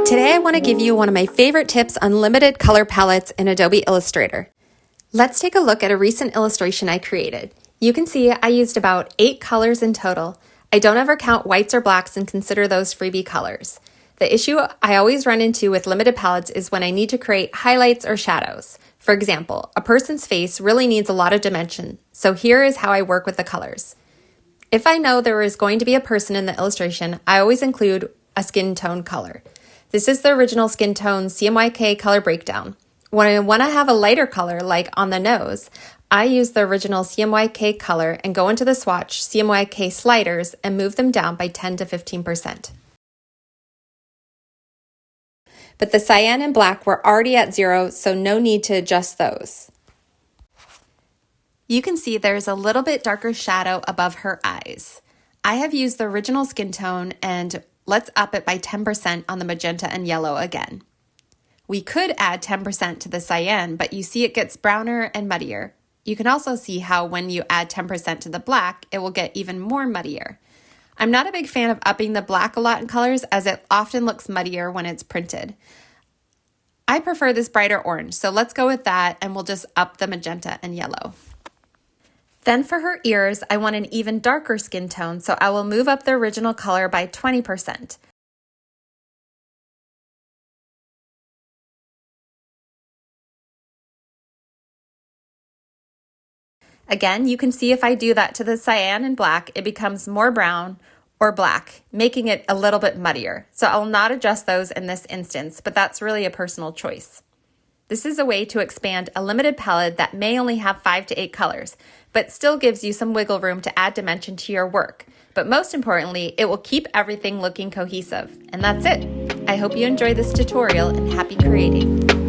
Today I want to give you one of my favorite tips on limited color palettes in Adobe Illustrator. Let's take a look at a recent illustration I created. You can see I used about 8 colors in total. I don't ever count whites or blacks and consider those freebie colors. The issue I always run into with limited palettes is when I need to create highlights or shadows. For example, a person's face really needs a lot of dimension, so here is how I work with the colors. If I know there is going to be a person in the illustration, I always include a skin tone color. This is the original skin tone CMYK color breakdown. When I want to have a lighter color, like on the nose, I use the original CMYK color and go into the swatch CMYK sliders and move them down by 10 to 15%. But the cyan and black were already at 0, so no need to adjust those. You can see there's a little bit darker shadow above her eyes. I have used the original skin tone and let's up it by 10% on the magenta and yellow again. We could add 10% to the cyan, but you see it gets browner and muddier. You can also see how when you add 10% to the black, it will get even more muddier. I'm not a big fan of upping the black a lot in colors as it often looks muddier when it's printed. I prefer this brighter orange, so let's go with that and we'll just up the magenta and yellow. Then for her ears, I want an even darker skin tone, so I will move up the original color by 20%. Again, you can see if I do that to the cyan and black, it becomes more brown or black, making it a little bit muddier. So I will not adjust those in this instance, but that's really a personal choice. This is a way to expand a limited palette that may only have 5 to 8 colors, but still gives you some wiggle room to add dimension to your work. But most importantly, it will keep everything looking cohesive. And that's it. I hope you enjoyed this tutorial and happy creating.